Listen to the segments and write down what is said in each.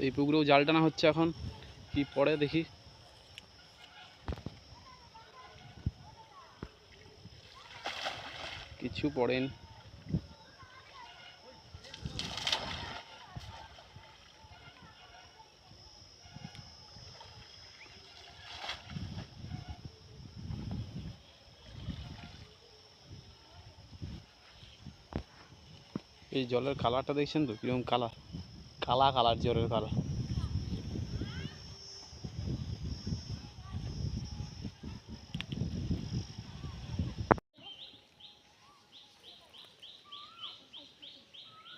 এই পুকুরেও জাল টানা হচ্ছে এখন, কি পড়ে দেখি। কিছু পড়েন। এই জলের কালারটা দেখছেন তো কিরকম কালার, কালা কালার জলের কালার।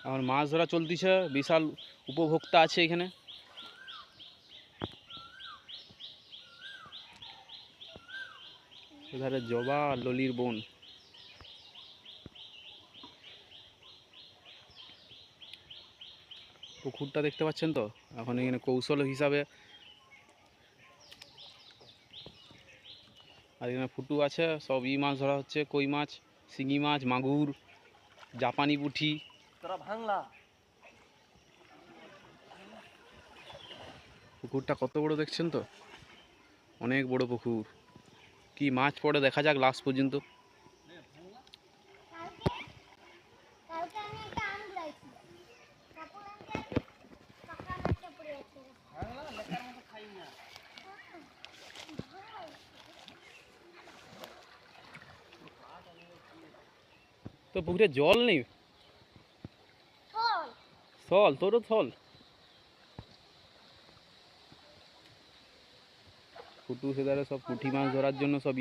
আমার মাছ ধরা চলতিছে, বিশাল উপভোক্তা আছে এখানে। এধারে জবা আর ললির বন। পুকুরটা দেখতে পাচ্ছেন তো, এখন এখানে কৌশল হিসাবে আর এখানে ফুটু আছে, সব মাছ ধরা হচ্ছে, কই মাছ, শিঙি মাছ, মাগুর, জাপানি পুঁটি। পুকুরটা কত বড় দেখছেন তো, অনেক বড় পুকুর। কি মাছ পড়ে দেখা যাক লাস্ট পর্যন্ত। তো পুকুরে জল নেই, থল তোরও থল। ফুটু সেদারে সব পুঁটি মাছ ধরার জন্য সব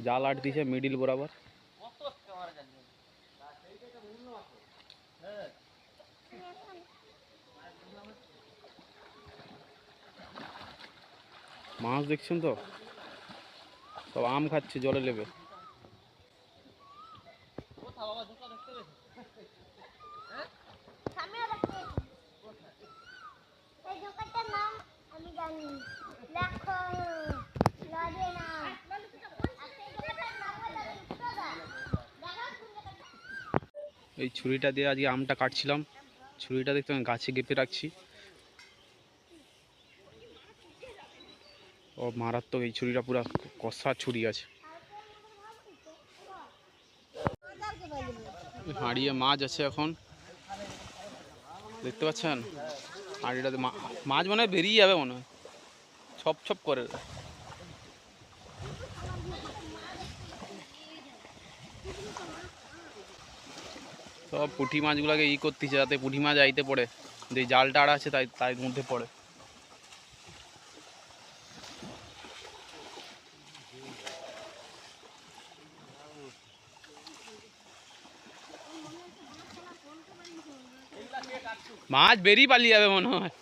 জাল আট দিছে মিডিল বরাবর। মাছ দেখছেন তো, সব আম খাচ্ছে জলে লেবে। এই ছুরিটা দিয়ে আজকে আমটা কাটছিলাম, ছুরিটা দেখতে আমি গাছে গেঁথে রাখছি। ও মারাত্মক, এই ছুরিটা পুরো কষা ছুরি আছে। হাঁড়িয়ে মাছ আছে এখন, দেখতে পাচ্ছেন। হাঁড়িটাতে মাছ মনে হয় বেরিয়ে যাবে, মনে হয় ছপ ছপ করে। সব পুঁটি মাছগুলোকে করতেছে যাতে পুঁটি মাছ আইতে পড়ে, যে জালটা আড়া আছে তাই মধ্যে পড়ে। মাছ বেরিয়ে পালিয়ে যাবে মনে হয়।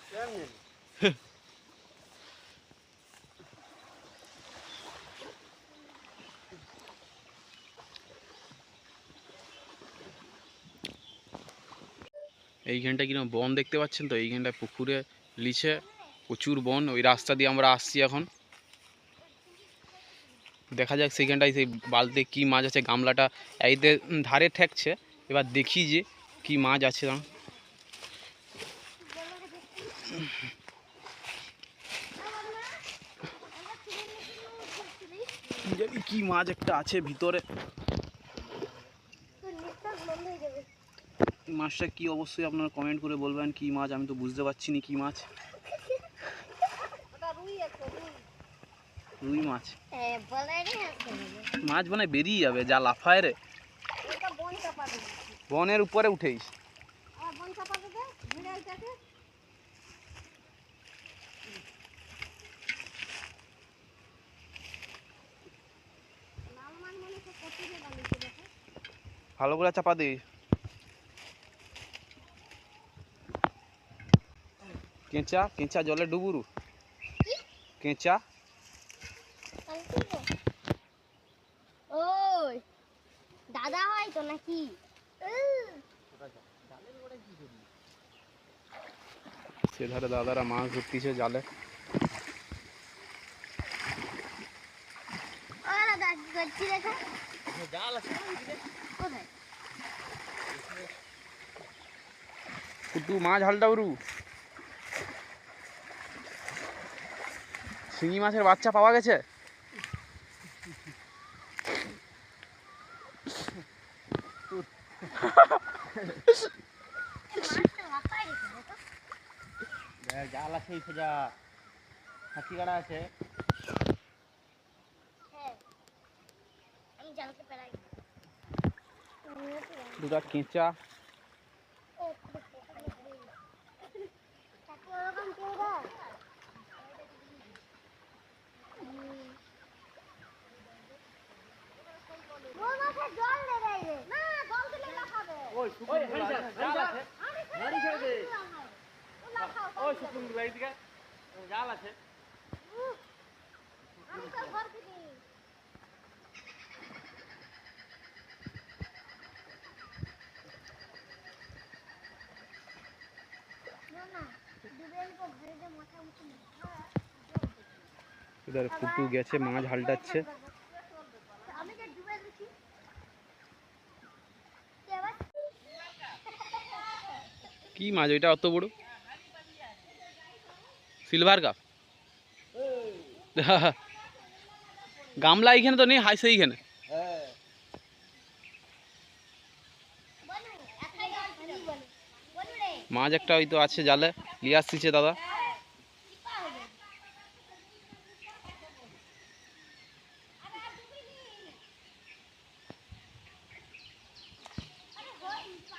এইখানটা কিরকম বন দেখতে পাচ্ছেন তো, এইখানটায় পুকুরে লিছে প্রচুর বন। ওই রাস্তা দিয়ে আমরা আসছি এখন, দেখা যাক সেইখানটায় সেই বালতিতে কি মাছ আছে। গামলাটা এইতে ধারে ঠেকছে, এবার দেখি যে কি মাছ আছে না। জানি কি মাছ একটা আছে ভিতরে। মাছটা কি অবশ্যই আপনারা কমেন্ট করে বলবেন কি মাছ, আমি তো বুঝতে পারছি না কি মাছ। রুই মাছ, মাছ মানে বেরিয়ে যাবে যা লাফায় রে। বনের উপরে উঠেইস। ভালো করে চাপা দে। কেঁচা কেঁচা জলে ডুবুরু, কেঁচা। ওই দাদা হয় তো নাকি? সেধারে দাদারা মাছ ধরতেছে জালে। ফুটু মাছ হালটা উরু। শিঙি মাছের বাচ্চা পাওয়া গেছে। জাল আছে সোজা হাতি গাড়া আছে। আমি জালকে পেলাই দুটা কেঁচা। ওরকম কেউ দেয় জল দেবে না, জল দিলে লাফাবে। ওই সুকুন জাল আছে। হাড়ি ছেড়ে দে। ওই সুকুন এই দিকে জাল আছে। আমি তো ঘর থেকে না ডুবে তো ঘরে যে মাথা উঠে এদের ফুটু গেছে মাছ হালটাচ্ছে। আমি যে ডুবে দিছি কি মাছ ওইটা অত বড়? Silver cup. গামলা এইখানে তো নেই, হাই সেইখানে। হ্যাঁ বলু একটা জল ছিলি বলু বলু রে মাছ একটা হয়তো আছে জালে, নিয়ে আসছে দাদা। টিপা হবে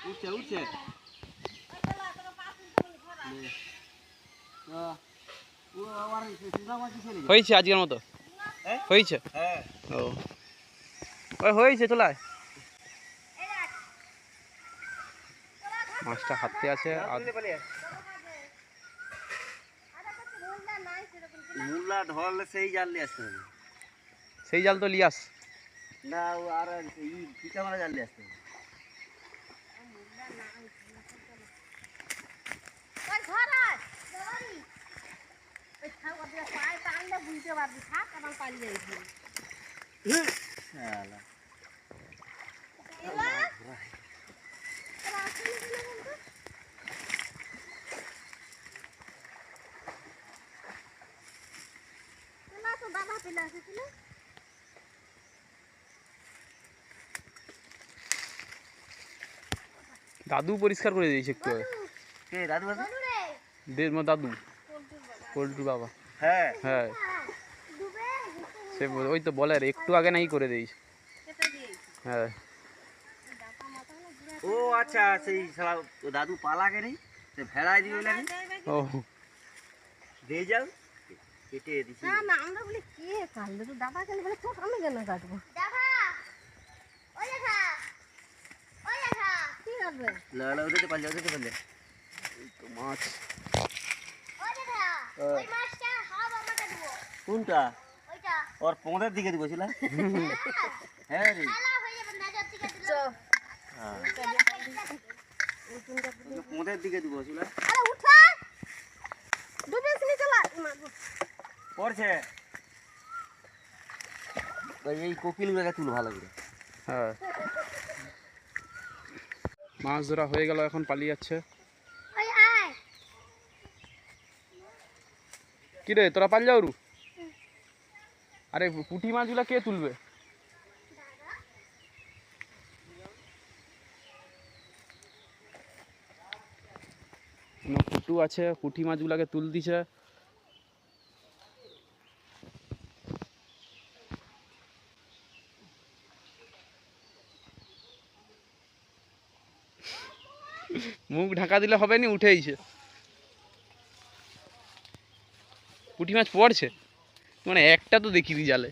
উঠছে উঠছে। হয়েছে আজকের মতো? হ্যাঁ? হয়েছে? হ্যাঁ ও ওই হয়েছে, চলায় মাছটা হাতে আছে। আর মূলা ঢল সেই জাল নিয়ে আসতে হবে। সেই জাল তো লিয়াস। না ও আর এই পিঠা মারা জাল নিয়ে আসতে হবে। ওই ঘর আয় জলদি ওই খাও ওদের পায় টানলে বুঝতে পারবি, থাক এবং পালিয়ে যাইবি শালা এলা এলা আসলে বলে বলতো এলা তো দাদা পেলে এসেছিল। দাদু পরিষ্কার করে দিয়েছে একটু আগে। কে দাদু আছে? বলু রে দাদু পল্টুর বাবা। হ্যাঁ হ্যাঁ ডুবে সে ওই তো বলে একটু আগে নাই করে দিয়েছে। হ্যাঁ ও আচ্ছা সেই শালা ও দাদু পালাকে নেই সে ভেড়াই দিবে বলে ও দিয়ে যাও কেটে দিছি। না না আমরা বলি কে কাটবে, তো দাদা কেন বলে তো আমি কেন কাটবো? দেখা ওই দেখা ওই দেখা কি করবে না না ওদেরকে পারলে এই তো মাছ। ওই দেখা ওই মাছটা হাফ আমাকে দেবো। কোনটা? ওইটা ওর পোঁদের দিকে দিব ছিল। হ্যাঁ রে খেলা হয়ে যাবে নজর থেকে দিল। হ্যাঁ পোঁদের দিকে দিব ছিল। আরে উঠা ডুবে আসনি চলা পড়ছে ওই এই কোকিলগুলোকে তুল ভালো করে। হ্যাঁ মাছ ধরা হয়ে গেল, এখন পালিয়ে যাচ্ছে। ওই আয় কি রে তোরা পাল যাও রু? আরে পুঁটি মাছগুলা কে তুলবে? পুটু আছে, পুঁটি মাছগুলাকে তুল দিছে। মুখ ঢাকা দিলে হবে নি, উঠেইছে। পুঁটি মাছ পড়ছে মানে একটা তো দেখিনি জালে।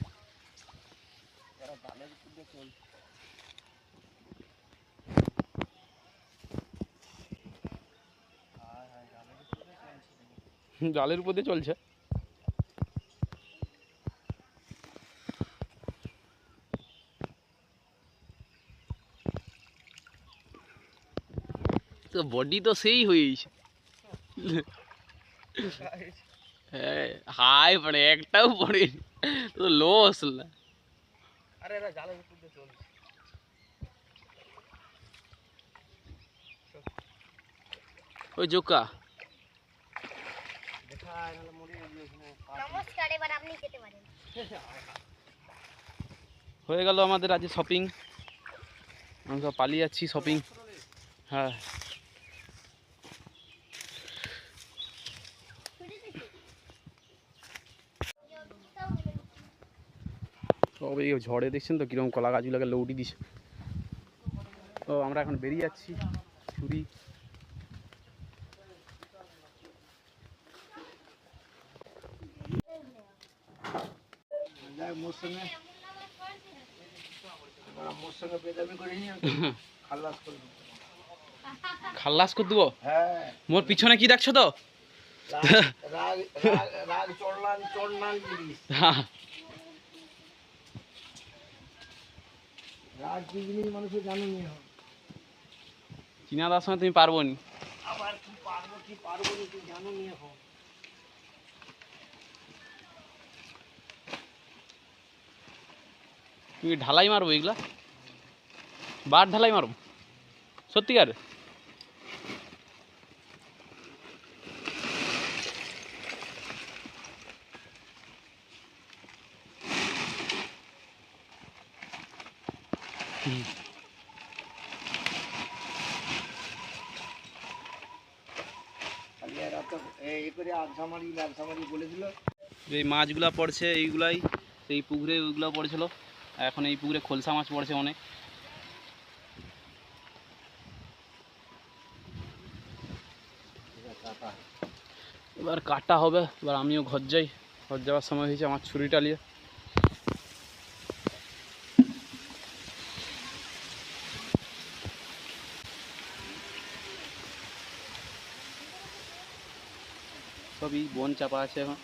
জালের উপর দিয়ে চলছে। তো বডি তো সেই হয়েছে। হ্যাঁ হাই পড়ে একটাও পড়ে তো লস না। আরে এরা জালের উপর দিয়ে চলছে। ওই জোকা দেখা নমস্কার, এবার আপনি খেতে পারেন। হয়ে গেল আমাদের আজ শপিং। আমি সব পালিয়ে যাচ্ছি শপিং। হ্যাঁ, তবে এই ঝড়ে দেখছেন তো কীরকম কলা গাছগুলোকে লৌটি দিছে। তো আমরা এখন বেরিয়ে যাচ্ছি ছুরি। খাল্লাস করে দেবো। মোর পিছনে কি দেখছো তো? হ্যাঁ, মানুষের জানো নি চীনা দার সঙ্গে তুমি পারবো নি। আবার কি পারবো নি তুই জানো নি এখন। তুমি ঢালাই মারবো এগুলা? বার ঢালাই মারবো সত্যিকার? এই মাছগুলা পড়ছে এইগুলাই, সেই পুকুরে ওইগুলো পড়েছিল। এখন এই পুকুরে খোলসা মাছ পড়ছে অনেক। এবার কাটা হবে। এবার আমিও ঘর যাই, ঘর যাওয়ার সময় হয়েছে আমার ছুরিটা নিয়ে। সবই বন চাপা আছে এখন।